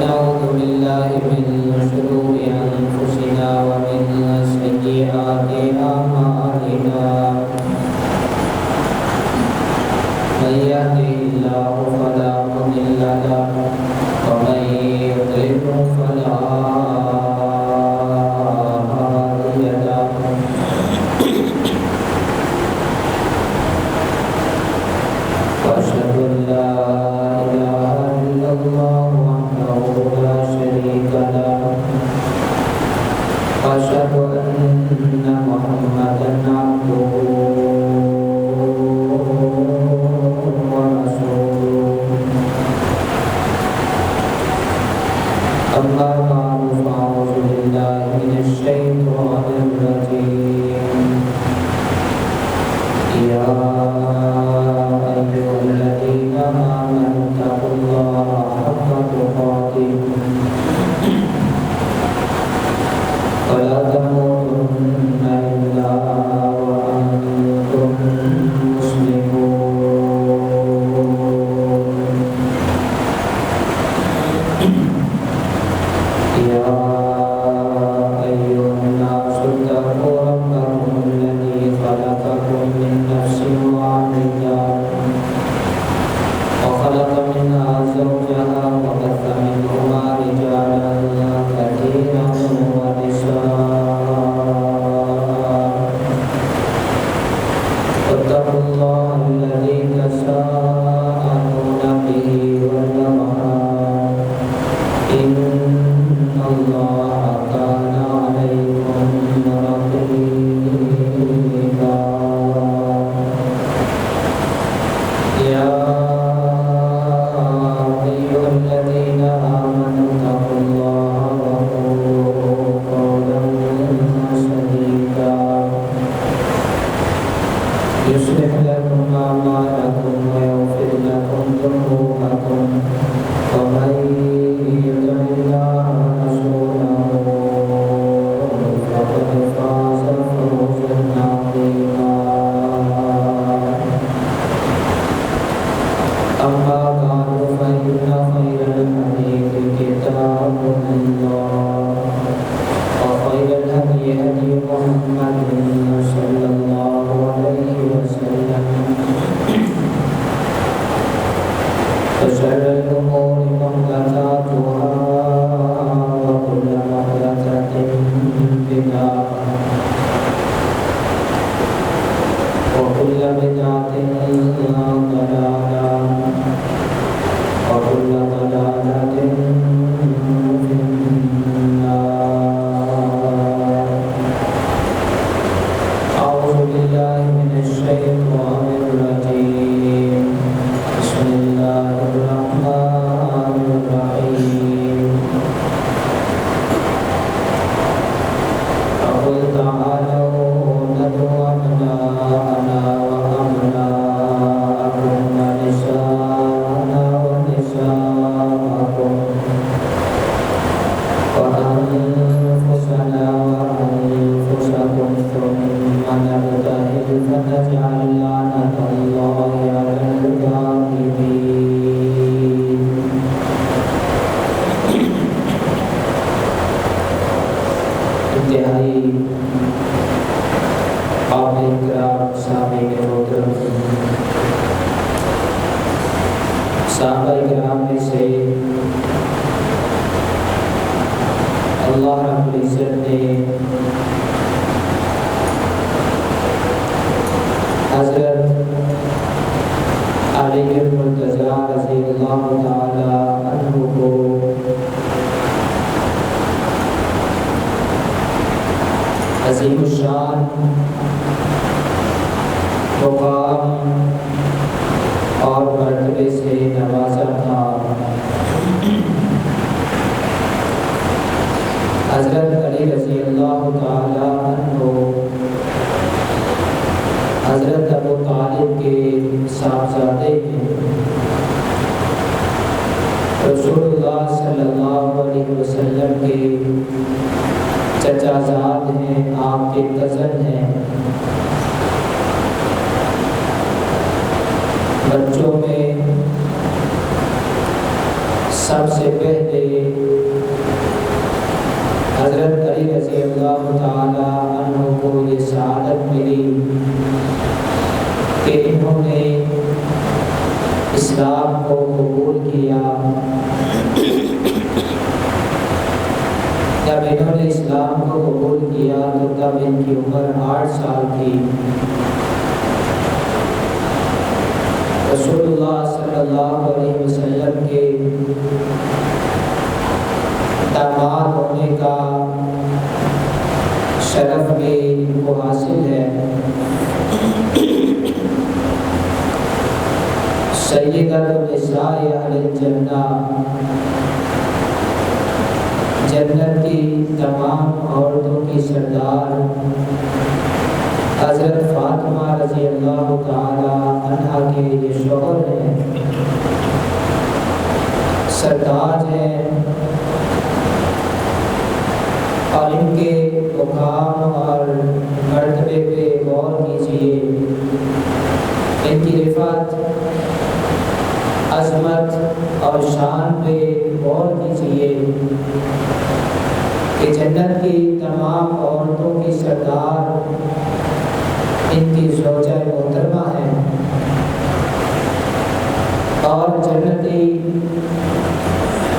ونعوذ بالله من شرور أنفسنا ومن سيئات أعمالنا من يهده الله فلا مضل له ومن يضلل فلا هادي له وأشهد أن لا إله إلا الله وحده لا شريك له وأشهد أن محمدا عبده ورسوله أما بعد فأعوذ بالله من الشيطان الرجيم يا أيها الذين آمنوا اتقوا الله حق تقاته ولا تموتن إلا وأنتم مسلمون يا أيها الناس اتقوا ربكم الذي خلقكم من نفس واحدة وخلق منها زوجها وبث منهما رجالا كثيرا ونساء واتقوا الله الذي تساءلون به والأرحام إن الله كان عليكم رقيبا يا أيها الذين آمنوا اتقوا الله وقولوا قولا سديدا يصلح لكم أعمالكم ويغفر لكم ذنوبكم ومن يطع الله ورسوله فقد فاز فوزا عظيما أما بعد فإن خير الحديث كتاب الله وخير الهدي هدي محمد صلى الله عليه وسلم وشر الأمور محدثاتها وكل محدثة بدعة وكل بدعة ضلالة وكل ضلالة في النار. أعوذ بالله من الشيطان الرجيم. بسم الله الرحمن الرحيم. فقل تعالوا ندعو أبناءنا وأبناءكم ونساءنا ونساءكم وأنفسنا وأنفسكم ثم نبتهل فنجعل لعنة الله على الكاذبين. انتہائی قابل اکرام سامعین محترم، صحابہ کرام میں سے اللہ رب العزت نے حضرت علی المرتضی رضی اللہ تعالی عنہ کو عظیم الشان مقام اور مرتبے سے نوازا تھا۔ حضرت علی رضی اللہ تعالی عنہ حضرت ابو طالب کے صاحبزادے ہیں۔ رسول اللہ صلی اللہ علیہ وسلم کے چچا زاد ہیں، آپ کے کزن ہیں۔ بچوں میں سب سے پہلے حضرت علی رضی اللہ تعالی عنہ کو یہ سعادت ملی کہ انہوں نے اسلام کو قبول کیا۔ جب انہوں نے اسلام کو قبول کیا تو تب ان کی عمر 8 سال تھی۔ رسول اللہ صلی اللہ علیہ وسلم کے داماد ہونے کا شرف بھی ان کو حاصل ہے۔ سیدۃ النساء اہل الجنہ، جنت کی تمام عورتوں کی سردار حضرت فاطمہ رضی اللہ تعالی عنہا کے یہ شوہر ہیں، سرتاج ہیں، اور ان کے مقام اور مرتبے پہ غور کیجیے۔ ان کی رفعت، عظمت اور شان پہ غور کیجیے کہ جنت کی تمام عورتوں کی سردار ان کی زوجہ محترمہ ہیں، اور جنتی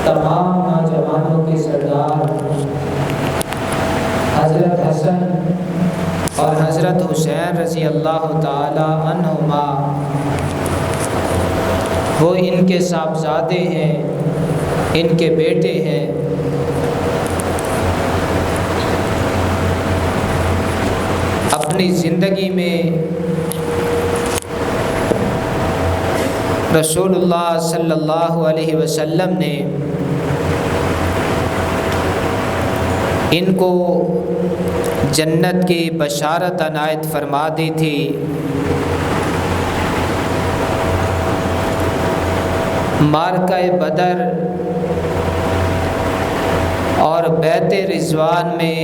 تمام نوجوانوں کے سردار حضرت حسن اور حضرت حسین رضی اللہ تعالی عنہما، وہ ان کے صاحبزادے ہیں، ان کے بیٹے ہیں۔ اپنی زندگی میں رسول اللہ صلی اللہ علیہ وسلم نے ان کو جنت کی بشارت عنایت فرما دی تھی۔ معرکہ بدر اور بیعت رضوان میں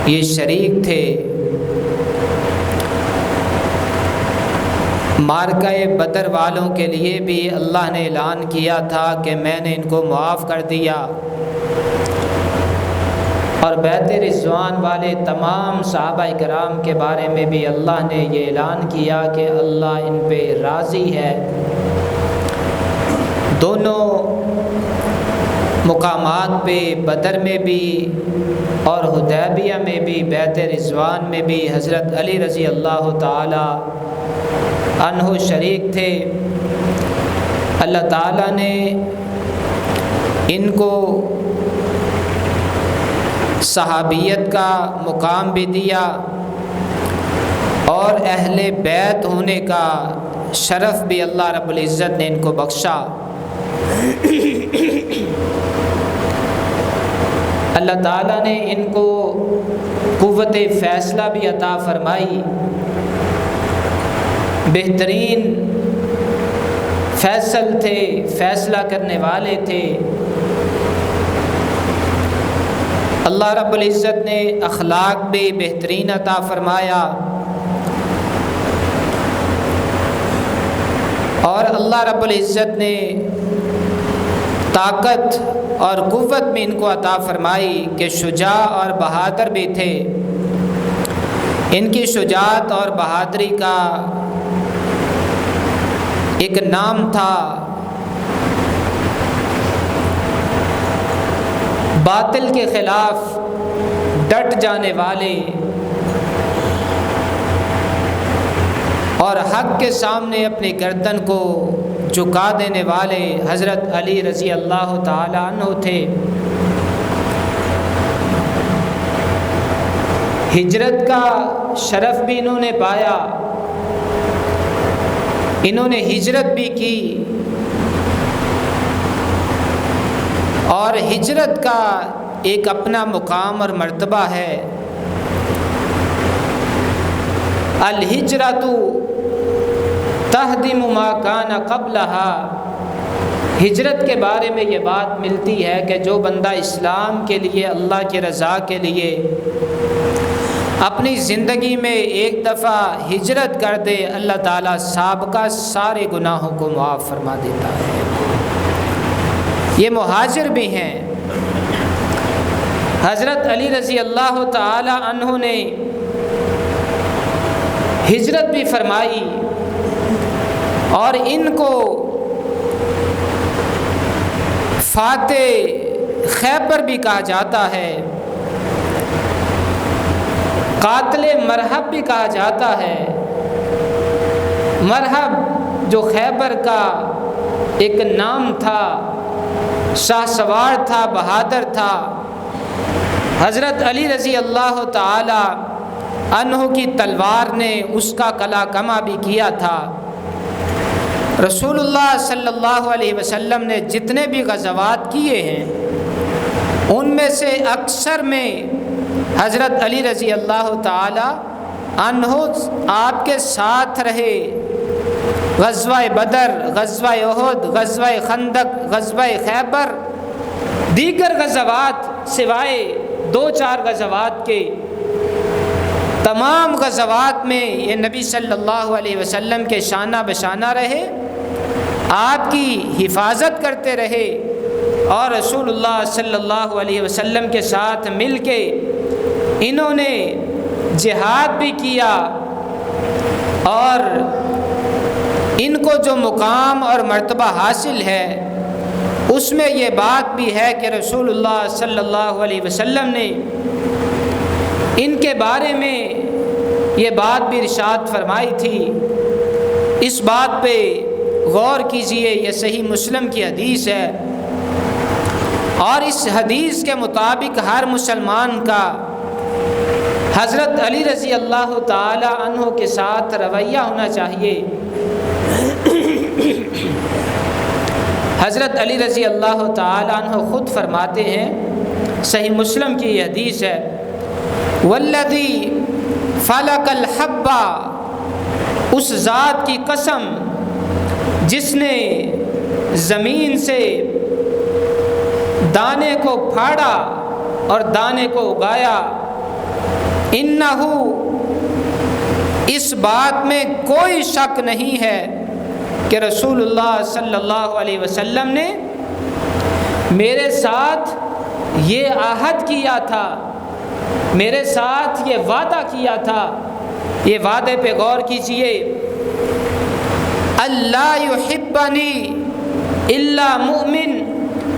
یہ شریک تھے۔ معرکہ بدر والوں کے لیے بھی اللہ نے اعلان کیا تھا کہ میں نے ان کو معاف کر دیا، اور بیعت رضوان والے تمام صحابہ کرام کے بارے میں بھی اللہ نے یہ اعلان کیا کہ اللہ ان پہ راضی ہے۔ دونوں مقامات پہ، بدر میں بھی اور حدیبیہ میں بھی، بیعت رضوان میں بھی حضرت علی رضی اللہ تعالی عنہ شریک تھے۔ اللہ تعالیٰ نے ان کو صحابیت کا مقام بھی دیا اور اہل بیت ہونے کا شرف بھی اللہ رب العزت نے ان کو بخشا۔ اللہ تعالیٰ نے ان کو قوت فیصلہ بھی عطا فرمائی، بہترین فیصل تھے، فیصلہ کرنے والے تھے۔ اللہ رب العزت نے اخلاق بھی بہترین عطا فرمایا، اور اللہ رب العزت نے طاقت اور قوت بھی ان کو عطا فرمائی کہ شجاع اور بہادر بھی تھے۔ ان کی شجاعت اور بہادری کا ایک نام تھا باطل کے خلاف ڈٹ جانے والے اور حق کے سامنے اپنی گردن کو جھکا دینے والے حضرت علی رضی اللہ تعالی عنہ تھے۔ ہجرت کا شرف بھی انہوں نے پایا، انہوں نے ہجرت بھی کی، اور ہجرت کا ایک اپنا مقام اور مرتبہ ہے۔ الہجرۃ تہدم ما کان قبلہا، ہجرت کے بارے میں یہ بات ملتی ہے کہ جو بندہ اسلام کے لیے، اللہ کی رضا کے لیے اپنی زندگی میں ایک دفعہ ہجرت کر دے، اللہ تعالیٰ سابقہ سارے گناہوں کو معاف فرما دیتا ہے۔ یہ مہاجر بھی ہیں۔ حضرت علی رضی اللہ تعالی عنہ نے ہجرت بھی فرمائی اور ان کو فاتح خیبر بھی کہا جاتا ہے، قاتل مرحب بھی کہا جاتا ہے۔ مرحب جو خیبر کا ایک نام تھا، شاہ سوار تھا، بہادر تھا۔ حضرت علی رضی اللہ تعالی عنہ کی تلوار نے اس کا قلع کما بھی کیا تھا۔ رسول اللہ صلی اللہ علیہ وسلم نے جتنے بھی غزوات کیے ہیں ان میں سے اکثر میں حضرت علی رضی اللہ تعالی عنہ آپ کے ساتھ رہے۔ غزوہ بدر، غزوہ احد، غزوہ خندق، غزوہ خیبر، دیگر غزوات سوائے 2-4 غزوات کے، تمام غزوات میں یہ نبی صلی اللہ علیہ وسلم کے شانہ بشانہ رہے، آپ کی حفاظت کرتے رہے اور رسول اللہ صلی اللہ علیہ وسلم کے ساتھ مل کے انہوں نے جہاد بھی کیا، اور ان کو جو مقام اور مرتبہ حاصل ہے اس میں یہ بات بھی ہے کہ رسول اللہ صلی اللہ علیہ وسلم نے ان کے بارے میں یہ بات بھی ارشاد فرمائی تھی۔ اس بات پہ غور کیجئے، یہ صحیح مسلم کی حدیث ہے، اور اس حدیث کے مطابق ہر مسلمان کا حضرت علی رضی اللہ تعالی عنہ کے ساتھ رویہ ہونا چاہیے۔ حضرت علی رضی اللہ تعالی عنہ خود فرماتے ہیں، صحیح مسلم کی یہ حدیث ہے، والذی فلق الحبہ، اس ذات کی قسم جس نے زمین سے دانے کو پھاڑا اور دانے کو اگایا، انہو، اس بات میں کوئی شک نہیں ہے کہ رسول اللہ صلی اللہ علیہ وسلم نے میرے ساتھ یہ عہد کیا تھا، میرے ساتھ یہ وعدہ کیا تھا۔ یہ وعدے پہ غور کیجئے، اللہ یحبنی الا مؤمن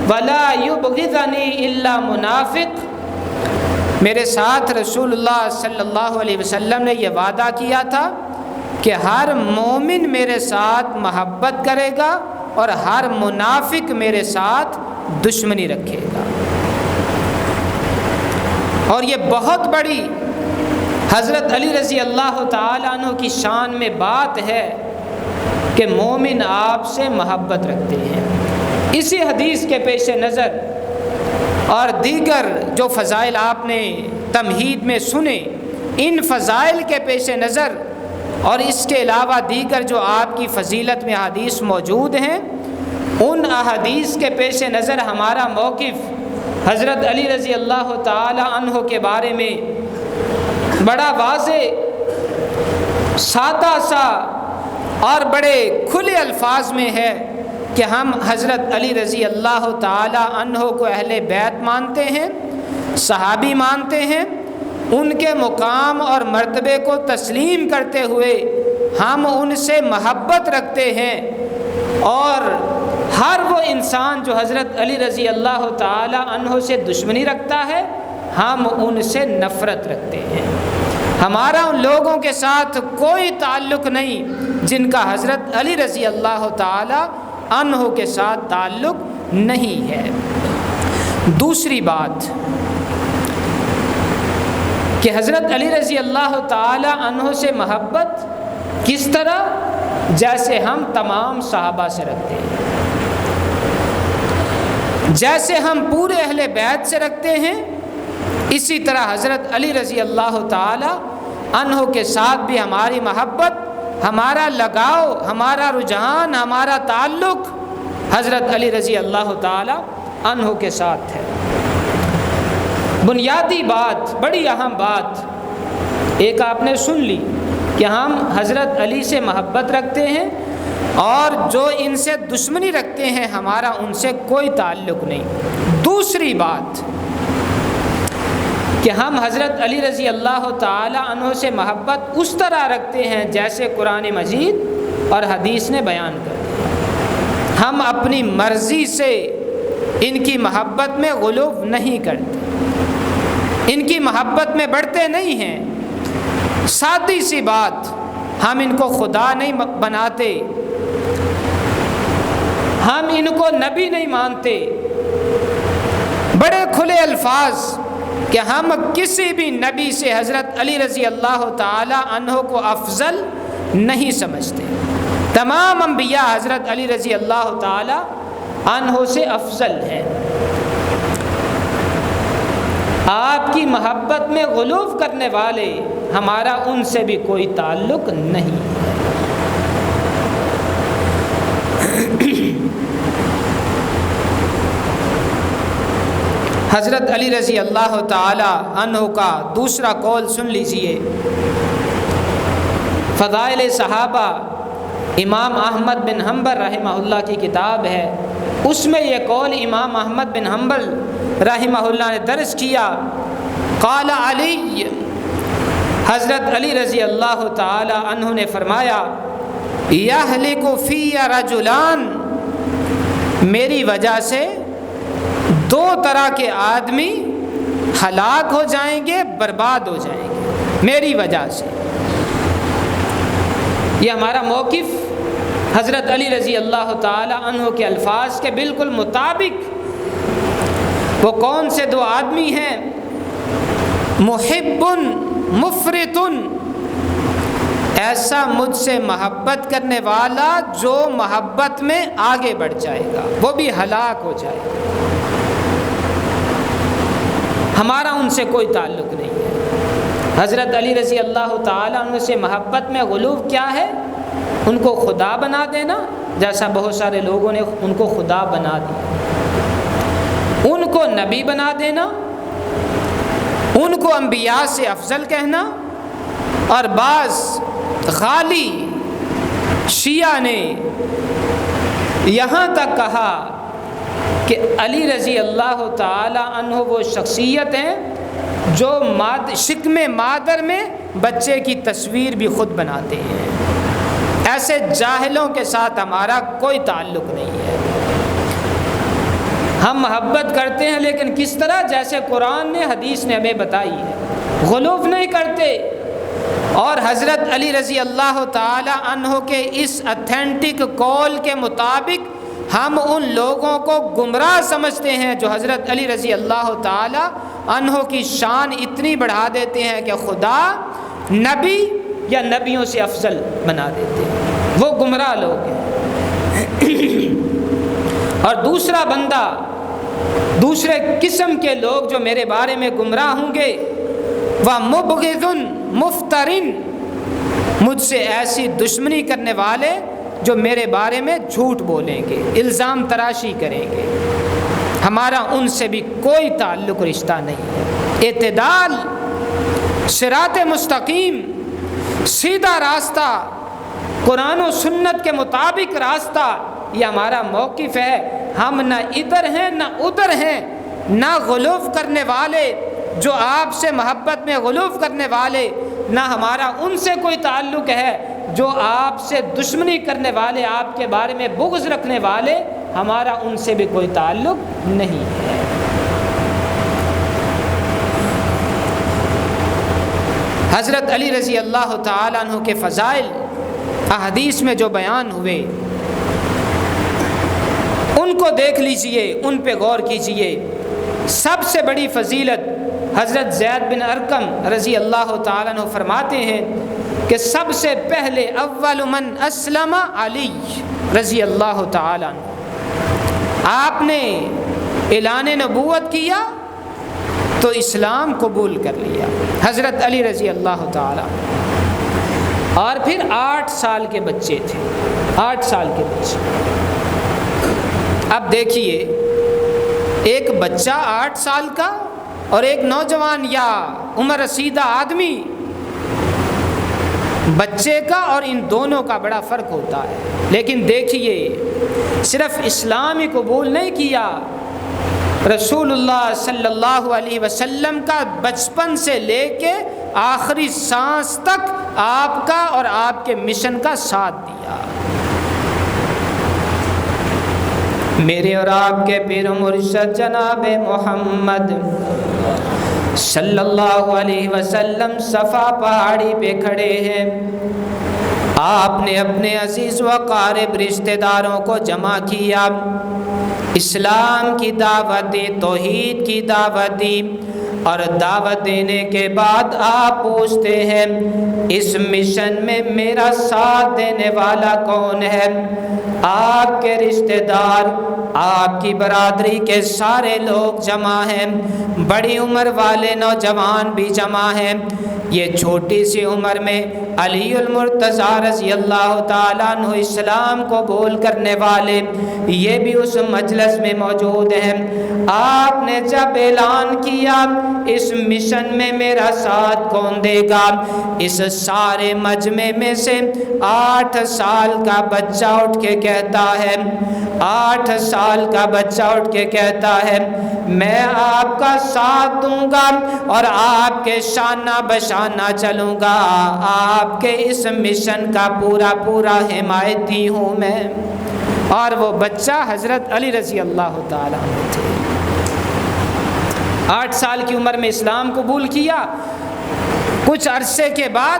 ولا یبغضنی الا منافق۔ میرے ساتھ رسول اللہ صلی اللہ علیہ وسلم نے یہ وعدہ کیا تھا کہ ہر مومن میرے ساتھ محبت کرے گا اور ہر منافق میرے ساتھ دشمنی رکھے گا۔ اور یہ بہت بڑی حضرت علی رضی اللہ تعالیٰ عنہ کی شان میں بات ہے کہ مومن آپ سے محبت رکھتے ہیں۔ اسی حدیث کے پیش نظر اور دیگر جو فضائل آپ نے تمہید میں سنے، ان فضائل کے پیش نظر اور اس کے علاوہ دیگر جو آپ کی فضیلت میں احادیث موجود ہیں، ان احادیث کے پیش نظر ہمارا موقف حضرت علی رضی اللہ تعالی عنہ کے بارے میں بڑا واضح، سادہ سا اور بڑے کھلے الفاظ میں ہے کہ ہم حضرت علی رضی اللہ تعالی عنہ کو اہل بیت مانتے ہیں، صحابی مانتے ہیں، ان کے مقام اور مرتبے کو تسلیم کرتے ہوئے ہم ان سے محبت رکھتے ہیں، اور ہر وہ انسان جو حضرت علی رضی اللہ تعالی عنہ سے دشمنی رکھتا ہے ہم ان سے نفرت رکھتے ہیں۔ ہمارا ان لوگوں کے ساتھ کوئی تعلق نہیں جن کا حضرت علی رضی اللہ تعالی عنہ کے ساتھ تعلق نہیں ہے۔ دوسری بات کہ حضرت علی رضی اللہ تعالی عنہ سے محبت کس طرح؟ جیسے ہم تمام صحابہ سے رکھتے ہیں، جیسے ہم پورے اہل بیت سے رکھتے ہیں، اسی طرح حضرت علی رضی اللہ تعالی عنہ کے ساتھ بھی ہماری محبت، ہمارا لگاؤ، ہمارا رجحان، ہمارا تعلق حضرت علی رضی اللہ تعالی عنہ کے ساتھ ہے۔ بنیادی بات، بڑی اہم بات ایک آپ نے سن لی کہ ہم حضرت علی سے محبت رکھتے ہیں، اور جو ان سے دشمنی رکھتے ہیں ہمارا ان سے کوئی تعلق نہیں۔ دوسری بات کہ ہم حضرت علی رضی اللہ تعالی عنہ سے محبت اس طرح رکھتے ہیں جیسے قرآن مجید اور حدیث نے بیان کر دیا۔ ہم اپنی مرضی سے ان کی محبت میں غلو نہیں کرتے، ان کی محبت میں بڑھتے نہیں ہیں۔ سادی سی بات، ہم ان کو خدا نہیں بناتے، ہم ان کو نبی نہیں مانتے۔ بڑے کھلے الفاظ کہ ہم کسی بھی نبی سے حضرت علی رضی اللہ تعالی عنہ کو افضل نہیں سمجھتے۔ تمام انبیاء حضرت علی رضی اللہ تعالی عنہ سے افضل ہیں۔ آپ کی محبت میں غلو کرنے والے ہمارا ان سے بھی کوئی تعلق نہیں ہے۔ حضرت علی رضی اللہ تعالی عنہ کا دوسرا قول سن لیجئے۔ فضائل صحابہ امام احمد بن حنبل رحمہ اللہ کی کتاب ہے، اس میں یہ قول امام احمد بن حنبل رحمہ اللہ نے درج کیا۔ قال علی، حضرت علی رضی اللہ تعالی عنہ نے فرمایا، یہلک فی رجلان، میری وجہ سے دو طرح کے آدمی ہلاک ہو جائیں گے، برباد ہو جائیں گے میری وجہ سے۔ یہ ہمارا موقف حضرت علی رضی اللہ تعالی عنہ کے الفاظ کے بالکل مطابق۔ وہ کون سے دو آدمی ہیں؟ محب مفرط، ایسا مجھ سے محبت کرنے والا جو محبت میں آگے بڑھ جائے گا، وہ بھی ہلاک ہو جائے گا۔ ہمارا ان سے کوئی تعلق نہیں ہے۔ حضرت علی رضی اللہ تعالیٰ عنہ سے محبت میں غلو کیا ہے؟ ان کو خدا بنا دینا، جیسا بہت سارے لوگوں نے ان کو خدا بنا دیا، ان کو نبی بنا دینا، ان کو انبیاء سے افضل کہنا۔ اور بعض غالی شیعہ نے یہاں تک کہا کہ علی رضی اللہ تعالی عنہ وہ شخصیت ہیں جو شکم مادر میں بچے کی تصویر بھی خود بناتے ہیں۔ ایسے جاہلوں کے ساتھ ہمارا کوئی تعلق نہیں ہے۔ ہم محبت کرتے ہیں لیکن کس طرح؟ جیسے قرآن نے حدیث نے ہمیں بتائی ہے، غلو نہیں کرتے۔ اور حضرت علی رضی اللہ تعالی عنہ کے اس اتھینٹک قول کے مطابق ہم ان لوگوں کو گمراہ سمجھتے ہیں جو حضرت علی رضی اللہ تعالی عنہ کی شان اتنی بڑھا دیتے ہیں کہ خدا، نبی یا نبیوں سے افضل بنا دیتے ہیں۔ وہ گمراہ لوگ ہیں۔ اور دوسرا بندہ، دوسرے قسم کے لوگ جو میرے بارے میں گمراہ ہوں گے، وہ مبغض مفترن، مجھ سے ایسی دشمنی کرنے والے جو میرے بارے میں جھوٹ بولیں گے، الزام تراشی کریں گے۔ ہمارا ان سے بھی کوئی تعلق رشتہ نہیں ہے۔ اعتدال، صراط مستقیم، سیدھا راستہ، قرآن و سنت کے مطابق راستہ، یہ ہمارا موقف ہے۔ ہم نہ ادھر ہیں نہ ادھر ہیں، نہ غلو کرنے والے جو آپ سے محبت میں غلو کرنے والے، نہ ہمارا ان سے کوئی تعلق ہے جو آپ سے دشمنی کرنے والے، آپ کے بارے میں بغض رکھنے والے، ہمارا ان سے بھی کوئی تعلق نہیں ہے۔ حضرت علی رضی اللہ تعالیٰ عنہ کے فضائل احادیث میں جو بیان ہوئے ان کو دیکھ لیجئے، ان پہ غور کیجئے۔ سب سے بڑی فضیلت حضرت زید بن ارقم رضی اللہ تعالیٰ عنہ فرماتے ہیں کہ سب سے پہلے اول من اسلم علی رضی اللہ تعالیٰ عنہ، آپ نے اعلان نبوت کیا تو اسلام قبول کر لیا، حضرت علی رضی اللہ تعالیٰ عنہ۔ اور پھر 8 سال کے بچے تھے، 8 سال کے بچے۔ اب دیکھیے، ایک بچہ 8 سال کا اور ایک نوجوان یا عمر رسیدہ آدمی، بچے کا اور ان دونوں کا بڑا فرق ہوتا ہے۔ لیکن دیکھیے صرف اسلام ہی قبول نہیں کیا، رسول اللہ صلی اللہ علیہ وسلم کا بچپن سے لے کے آخری سانس تک آپ کا اور آپ کے مشن کا ساتھ دیا۔ میرے اور آپ کے پیر و مرشد جناب محمد صلی اللہ علیہ وسلم صفا پہاڑی پہ کھڑے ہیں، آپ نے اپنے عزیز و قارب رشتہ داروں کو جمع کیا، اسلام کی دعوت دی، توحید کی دعوت دی، اور دعوت دینے کے بعد آپ پوچھتے ہیں اس مشن میں میرا ساتھ دینے والا کون ہے؟ آپ کے رشتہ دار، آپ کی برادری کے سارے لوگ جمع ہیں، بڑی عمر والے نوجوان بھی جمع ہیں۔ یہ چھوٹی سی عمر میں علی المرتضیٰ رضی اللہ تعالیٰ عنہ اسلام کو قبول کرنے والے یہ بھی اس مجلس میں موجود ہیں۔ آپ نے جب اعلان کیا اس مشن میں میرا ساتھ کون دے گا، اس سارے مجمع میں سے 8 سال کا بچہ اٹھ کے کہتا ہے، 8 سال کا بچہ اٹھ کے کہتا ہے میں آپ کا ساتھ دوں گا اور آپ کے شانہ بشانہ چلوں گا، آپ کے اس مشن کا پورا پورا حمایتی ہوں میں۔ اور وہ بچہ حضرت علی رضی اللہ تعالیٰ عنہ تھے۔ 8 سال کی عمر میں اسلام قبول کیا۔ کچھ عرصے کے بعد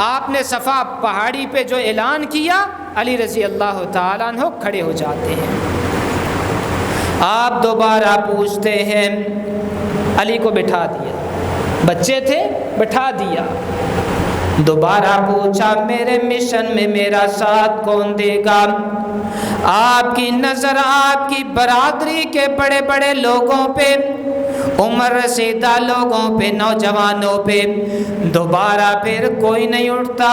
آپ نے صفا پہاڑی پہ جو اعلان کیا، علی رضی اللہ تعالیٰ عنہ کھڑے ہو جاتے ہیں۔ آپ دوبارہ پوچھتے ہیں، علی کو بٹھا دیا، بچے تھے بٹھا دیا، دوبارہ پوچھا میرے مشن میں میرا ساتھ کون دے گا؟ آپ کی نظر آپ کی برادری کے بڑے بڑے لوگوں پہ، عمر رسیدہ لوگوں پہ، نوجوانوں پہ، دوبارہ پھر کوئی نہیں اٹھتا۔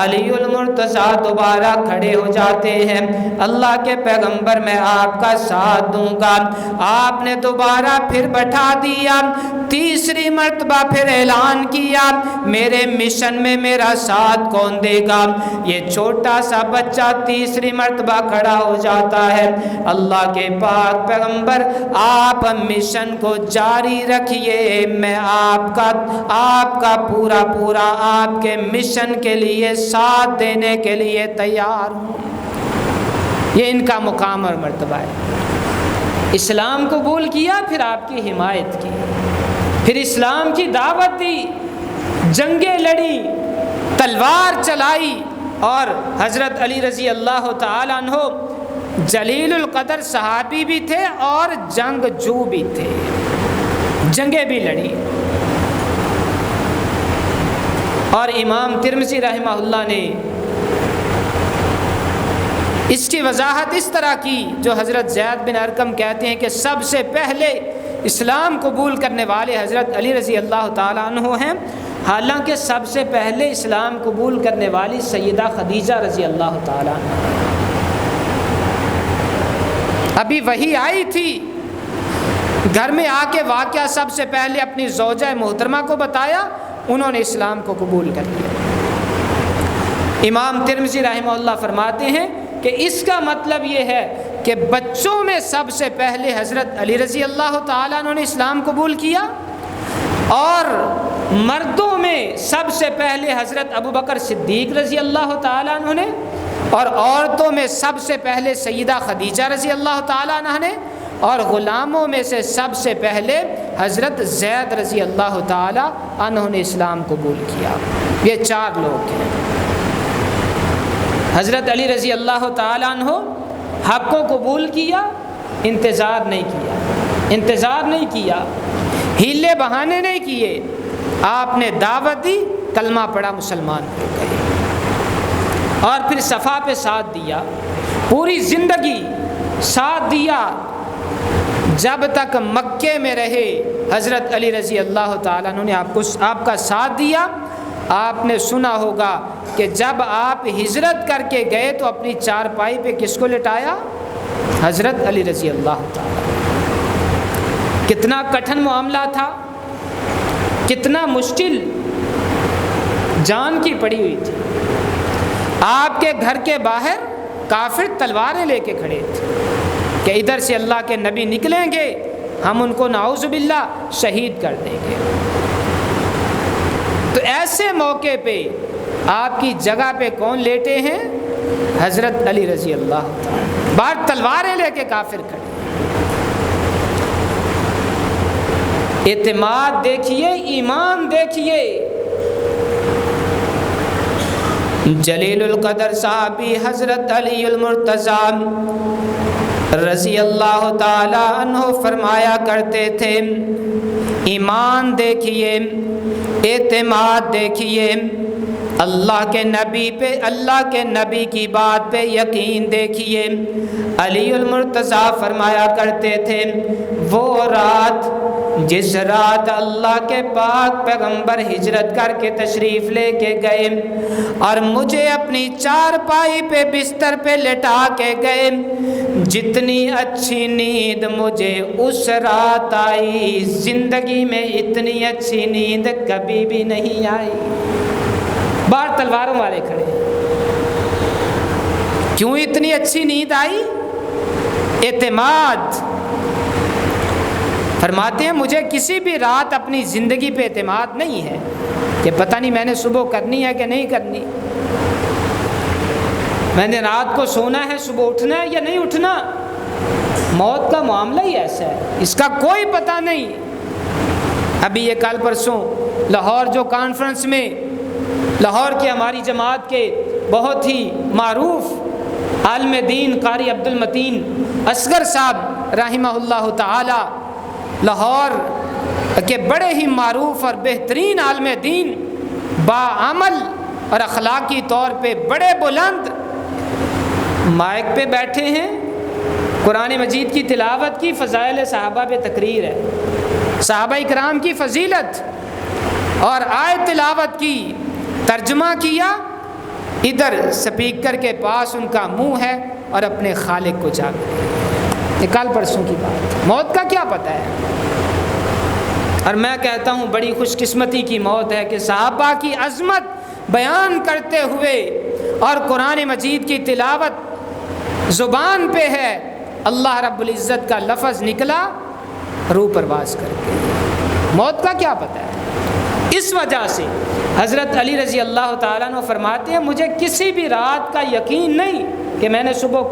علی المرتضیٰ دوبارہ کھڑے ہو جاتے ہیں، اللہ کے پیغمبر میں آپ کا ساتھ دوں گا۔ آپ نے دوبارہ پھر بٹھا دیا، تیسری مرتبہ پھر اعلان کیا میرے مشن میں میرا ساتھ کون دے گا؟ یہ چھوٹا سا بچہ تیسری مرتبہ کھڑا ہو جاتا ہے۔ اللہ کے پاک پیغمبر آپ مشن کو جاری رکھیے، میں آپ کا پورا پورا آپ کے مشن کے لیے ساتھ دینے کے لیے تیار ہوں۔ یہ ان کا مقام اور مرتبہ ہے۔ اسلام قبول کیا، پھر آپ کی حمایت کی، پھر اسلام کی دعوت دی، جنگیں لڑی، تلوار چلائی، اور حضرت علی رضی اللہ تعالیٰ عنہ جلیل القدر صحابی بھی تھے اور جنگجو بھی تھے، جنگیں بھی لڑی۔ اور امام ترمذی رحمہ اللہ نے اس کی وضاحت اس طرح کی، جو حضرت زید بن ارقم کہتے ہیں کہ سب سے پہلے اسلام قبول کرنے والے حضرت علی رضی اللہ تعالیٰ عنہ ہیں، حالانکہ سب سے پہلے اسلام قبول کرنے والی سیدہ خدیجہ رضی اللہ تعالیٰ عنہ، ابھی وحی آئی تھی، گھر میں آ کے واقعہ سب سے پہلے اپنی زوجہ محترمہ کو بتایا، انہوں نے اسلام کو قبول کر لیا۔ امام ترمذی رحمہ اللہ فرماتے ہیں کہ اس کا مطلب یہ ہے کہ بچوں میں سب سے پہلے حضرت علی رضی اللہ تعالیٰ عنہ نے اسلام قبول کیا، اور مردوں میں سب سے پہلے حضرت ابوبکر صدیق رضی اللہ تعالیٰ عنہ نے، اور عورتوں میں سب سے پہلے سیدہ خدیجہ رضی اللہ تعالیٰ عنہ نے، اور غلاموں میں سے سب سے پہلے حضرت زید رضی اللہ تعالیٰ عنہ نے اسلام قبول کیا۔ یہ 4 لوگ ہیں۔ حضرت علی رضی اللہ تعالیٰ عنہ حق کو قبول کیا، انتظار نہیں کیا، ہیلے بہانے نہیں کیے، آپ نے دعوت دی، کلمہ پڑھا، مسلمان ہو گئے، اور پھر صفا پہ ساتھ دیا، پوری زندگی ساتھ دیا، جب تک مکے میں رہے حضرت علی رضی اللہ تعالیٰ عنہ نے آپ کا ساتھ دیا۔ آپ نے سنا ہوگا کہ جب آپ ہجرت کر کے گئے تو اپنی چارپائی پہ کس کو لٹایا؟ حضرت علی رضی اللہ تعالیٰ۔ کتنا کٹھن معاملہ تھا، کتنا مشکل، جان کی پڑی ہوئی تھی۔ آپ کے گھر کے باہر کافر تلواریں لے کے کھڑے تھے کہ ادھر سے اللہ کے نبی نکلیں گے، ہم ان کو نعوذ باللہ شہید کر دیں گے۔ تو ایسے موقع پہ آپ کی جگہ پہ کون لیٹے ہیں؟ حضرت علی رضی اللہ تعالیٰ، باہر تلواریں لے کے کافر کھڑے۔ اعتماد دیکھیے، ایمان دیکھیے۔ جلیل القدر صحابی حضرت علی المرتضی رضی اللہ تعالی عنہ فرمایا کرتے تھے، ایمان دیکھیے، اعتماد دیکھیے، اللہ کے نبی پہ، اللہ کے نبی کی بات پہ یقین دیکھیے۔ علی المرتضی فرمایا کرتے تھے، وہ رات جس رات اللہ کے پاک پیغمبر ہجرت کر کے تشریف لے کے گئے اور مجھے اپنی چارپائی پہ بستر پہ لٹا کے گئے، جتنی اچھی نیند مجھے اس رات آئی، زندگی میں اتنی اچھی نیند کبھی بھی نہیں آئی۔ باہر تلواروں والے کھڑے، کیوں اتنی اچھی نیند آئی؟ اعتماد۔ فرماتے ہیں مجھے کسی بھی رات اپنی زندگی پہ اعتماد نہیں ہے کہ پتہ نہیں میں نے صبح کرنی ہے کہ نہیں کرنی، میں نے رات کو سونا ہے، صبح اٹھنا ہے یا نہیں اٹھنا۔ موت کا معاملہ ہی ایسا ہے، اس کا کوئی پتہ نہیں۔ ابھی یہ کل پرسوں لاہور جو کانفرنس میں لاہور کے ہماری جماعت کے بہت ہی معروف عالم دین قاری عبد المتین اصغر صاحب رحمہ اللہ تعالی، لاہور کے بڑے ہی معروف اور بہترین عالم دین، باعمل اور اخلاقی طور پہ بڑے بلند، مائک پہ بیٹھے ہیں، قرآن مجید کی تلاوت کی، فضائل صحابہ پہ تقریر ہے، صحابہ اکرام کی فضیلت، اور آیت تلاوت کی، ترجمہ کیا، ادھر سپیکر کے پاس ان کا منہ ہے اور اپنے خالق کو جاگ۔ یہ کل پرسوں کی بات، موت کا کیا پتہ ہے؟ اور میں کہتا ہوں بڑی خوش قسمتی کی موت ہے کہ صحابہ کی عظمت بیان کرتے ہوئے اور قرآن مجید کی تلاوت زبان پہ ہے، اللہ رب العزت کا لفظ نکلا روح پرواز کر کے۔ موت کا کیا پتہ ہے؟ اس وجہ سے حضرت علی رضی اللہ تعالیٰ عنہ فرماتے ہیں مجھے کسی بھی رات کا یقین نہیں کہ میں نے صبح